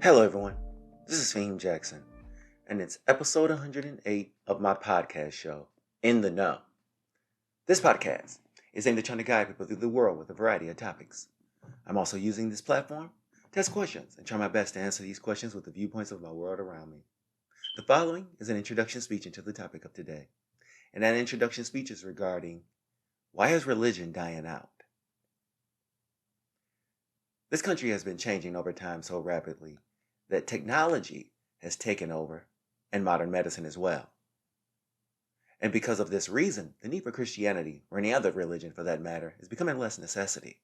Hello, everyone. This is Faheem Jackson, and it's episode 108 of my podcast show, In the Know. This podcast is aimed at trying to guide people through the world with a variety of topics. I'm also using this platform to ask questions and try my best to answer these questions with the viewpoints of my world around me. The following is an introduction speech into the topic of today, and that introduction speech is regarding why is religion dying out? This country has been changing over time so rapidly that technology has taken over, and modern medicine as well. And because of this reason, the need for Christianity, or any other religion for that matter, is becoming less necessity.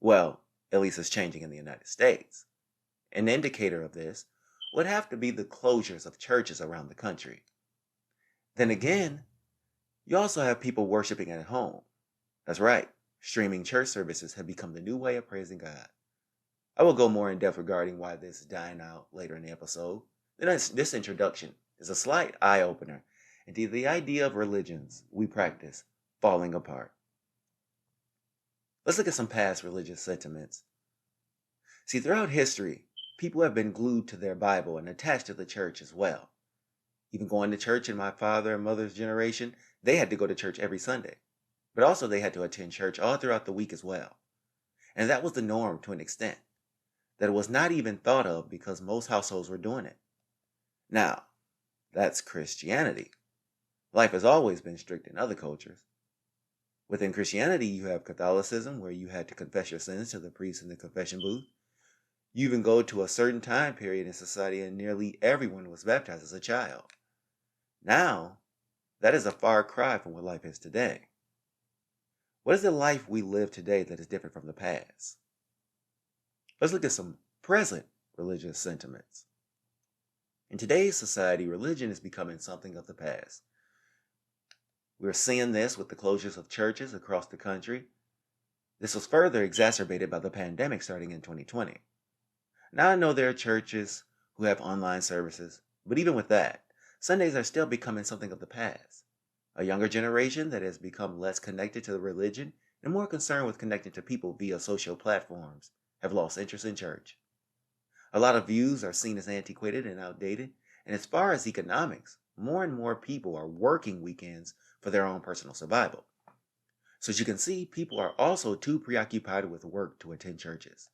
Well, at least it's changing in the United States. An indicator of this would have to be the closures of churches around the country. Then again, you also have people worshiping at home. That's right, streaming church services have become the new way of praising God. I will go more in depth regarding why this is dying out later in the episode. This introduction is a slight eye-opener into the idea of religions we practice falling apart. Let's look at some past religious sentiments. See, throughout history, people have been glued to their Bible and attached to the church as well. Even going to church in my father and mother's generation, they had to go to church every Sunday. But also they had to attend church all throughout the week as well. And that was the norm to an extent that it was not even thought of because most households were doing it. Now, that's Christianity. Life has always been strict in other cultures. Within Christianity, you have Catholicism, where you had to confess your sins to the priest in the confession booth. You even go to a certain time period in society and nearly everyone was baptized as a child. Now, that is a far cry from what life is today. What is the life we live today that is different from the past? Let's look at some present religious sentiments. In today's society, religion is becoming something of the past. We're seeing this with the closures of churches across the country. This was further exacerbated by the pandemic starting in 2020. Now I know there are churches who have online services, but even with that, Sundays are still becoming something of the past. A younger generation that has become less connected to the religion and more concerned with connecting to people via social platforms have lost interest in church. A lot of views are seen as antiquated and outdated, and as far as economics, more and more people are working weekends for their own personal survival. So as you can see, people are also too preoccupied with work to attend churches.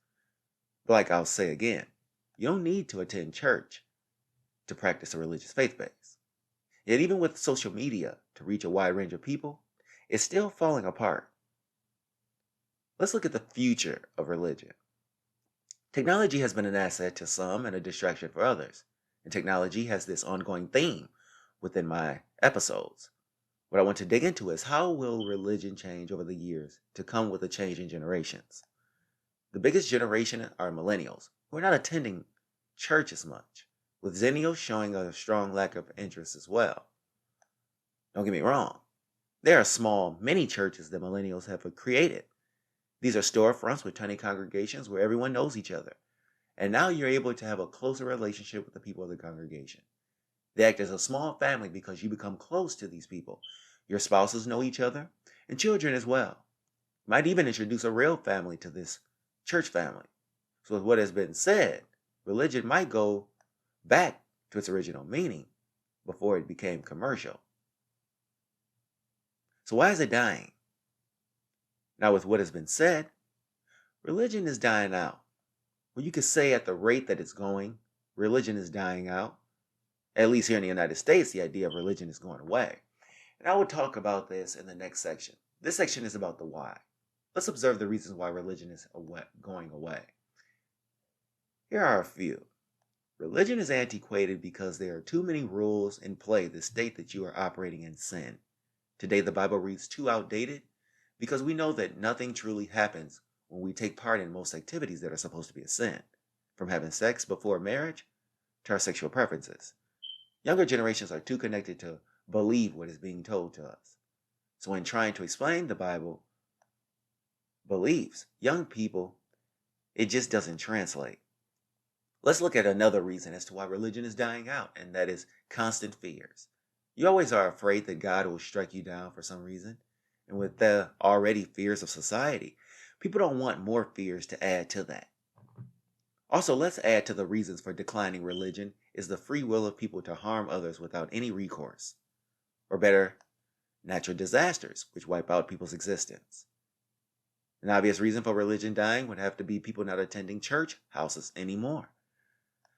But like I'll say again, you don't need to attend church to practice a religious faith base. Yet even with social media to reach a wide range of people, it's still falling apart. Let's look at the future of religion. Technology has been an asset to some and a distraction for others, and technology has this ongoing theme within my episodes. What I want to dig into is how will religion change over the years to come with a change in generations. The biggest generation are millennials, who are not attending church as much, with Zennials showing a strong lack of interest as well. Don't get me wrong, there are small mini churches that millennials have created. These are storefronts with tiny congregations where everyone knows each other. And now you're able to have a closer relationship with the people of the congregation. They act as a small family because you become close to these people. Your spouses know each other, and children as well. You might even introduce a real family to this church family. So with what has been said, religion might go back to its original meaning before it became commercial. So why is it dying? Now, with what has been said, religion is dying out. Well, you could say at the rate that it's going, religion is dying out. At least here in the United States, the idea of religion is going away. And I will talk about this in the next section. This section is about the why. Let's observe the reasons why religion is going away. Here are a few. Religion is antiquated because there are too many rules in play that state that you are operating in sin. Today, the Bible reads too outdated because we know that nothing truly happens when we take part in most activities that are supposed to be a sin, from having sex before marriage to our sexual preferences. Younger generations are too connected to believe what is being told to us. So in trying to explain the Bible beliefs, young people, it just doesn't translate. Let's look at another reason as to why religion is dying out, and that is constant fears. You always are afraid that God will strike you down for some reason. And with the already fears of society, people don't want more fears to add to that. Also, let's add to the reasons for declining religion is the free will of people to harm others without any recourse. Or better, natural disasters, which wipe out people's existence. An obvious reason for religion dying would have to be people not attending church houses anymore.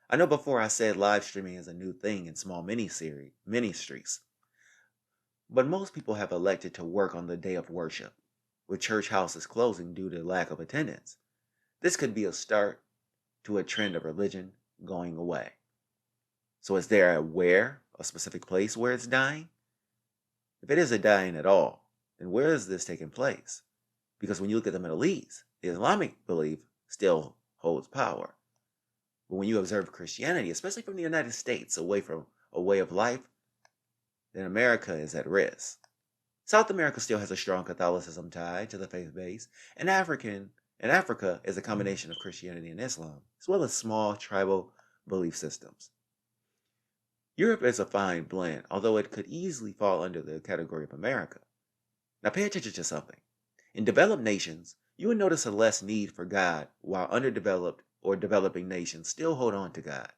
I know before I said live streaming is a new thing in small ministries, but most people have elected to work on the day of worship, with church houses closing due to lack of attendance. This could be a start to a trend of religion going away. So is there a specific place where it's dying? If it isn't dying at all, then where is this taking place? Because when you look at the Middle East, the Islamic belief still holds power. But when you observe Christianity, especially from the United States, away from a way of life, then America is at risk. South America still has a strong Catholicism tied to the faith base, and Africa is a combination of Christianity and Islam, as well as small tribal belief systems. Europe is a fine blend, although it could easily fall under the category of America. Now pay attention to something. In developed nations, you would notice a less need for God, while underdeveloped or developing nations still hold on to God.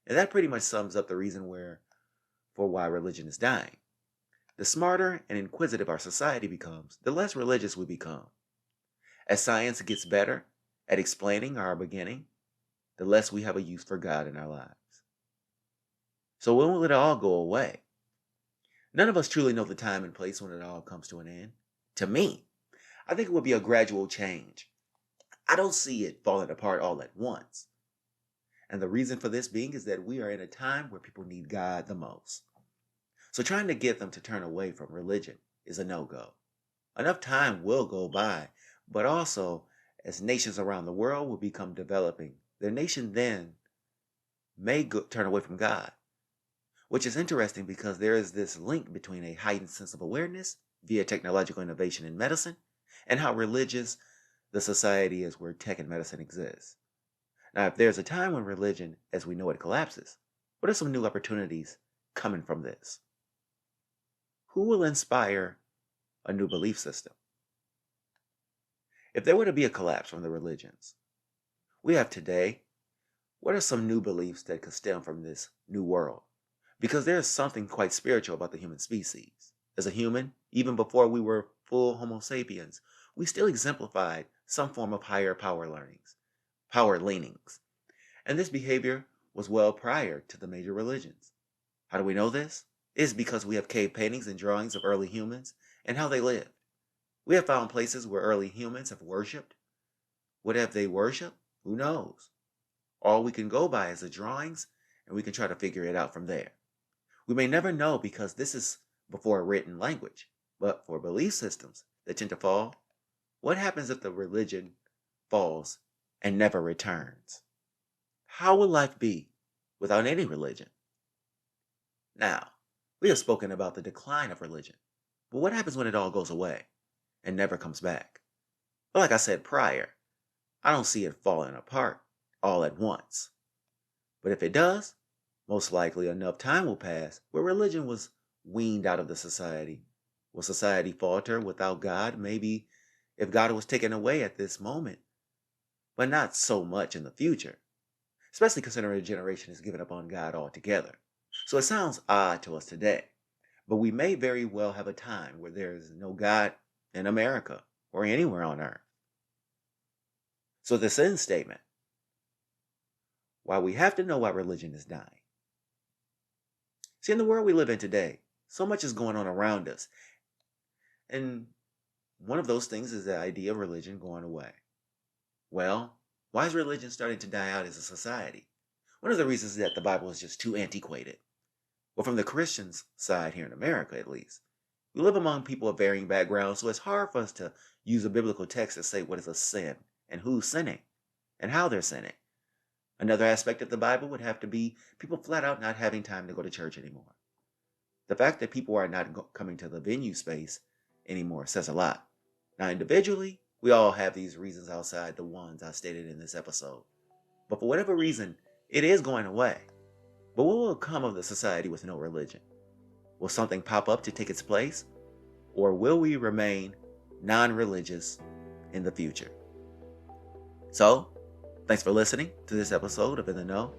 And that pretty much sums up the reason for why religion is dying. The smarter and inquisitive our society becomes, the less religious we become. As science gets better at explaining our beginning, the less we have a use for God in our lives. So when will it all go away? None of us truly know the time and place when it all comes to an end. To me, I think it would be a gradual change. I don't see it falling apart all at once. And the reason for this being is that we are in a time where people need God the most. So trying to get them to turn away from religion is a no-go. Enough time will go by, but also as nations around the world will become developing, their nation then may turn away from God. Which is interesting because there is this link between a heightened sense of awareness via technological innovation in medicine and how religious the society is where tech and medicine exists. Now, if there's a time when religion as we know it collapses, what are some new opportunities coming from this? Who will inspire a new belief system? If there were to be a collapse from the religions we have today, what are some new beliefs that could stem from this new world? Because there is something quite spiritual about the human species. As a human, even before we were full Homo sapiens, we still exemplified some form of higher power leanings. And this behavior was well prior to the major religions. How do we know this? It's because we have cave paintings and drawings of early humans and how they lived. We have found places where early humans have worshipped. What have they worshipped? Who knows? All we can go by is the drawings, and we can try to figure it out from there. We may never know because this is before a written language, but for belief systems that tend to fall, what happens if the religion falls and never returns? How will life be without any religion? Now, we have spoken about the decline of religion, but what happens when it all goes away and never comes back? Well, like I said prior, I don't see it falling apart all at once. But if it does, most likely enough time will pass where religion was weaned out of the society. Will society falter without God? Maybe if God was taken away at this moment, but not so much in the future, especially considering a generation has given up on God altogether. So it sounds odd to us today, but we may very well have a time where there is no God in America or anywhere on earth. So this end statement, why we have to know why religion is dying. See, in the world we live in today, so much is going on around us. And one of those things is the idea of religion going away. Well, why is religion starting to die out as a society? One of the reasons is that the Bible is just too antiquated. Well, from the Christians' side here in America, at least, we live among people of varying backgrounds, so it's hard for us to use a biblical text to say what is a sin and who's sinning and how they're sinning. Another aspect of the Bible would have to be people flat out not having time to go to church anymore. The fact that people are not coming to the venue space anymore says a lot. Now, individually, we all have these reasons outside the ones I stated in this episode. But for whatever reason, it is going away. But what will come of the society with no religion? Will something pop up to take its place? Or will we remain non-religious in the future? So, Thanks for listening to this episode of In the Know.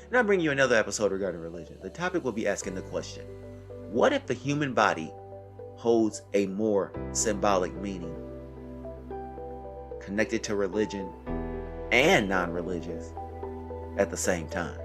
And I'll bring you another episode regarding religion. The topic will be asking the question, what if the human body holds a more symbolic meaning connected to religion and non-religious at the same time?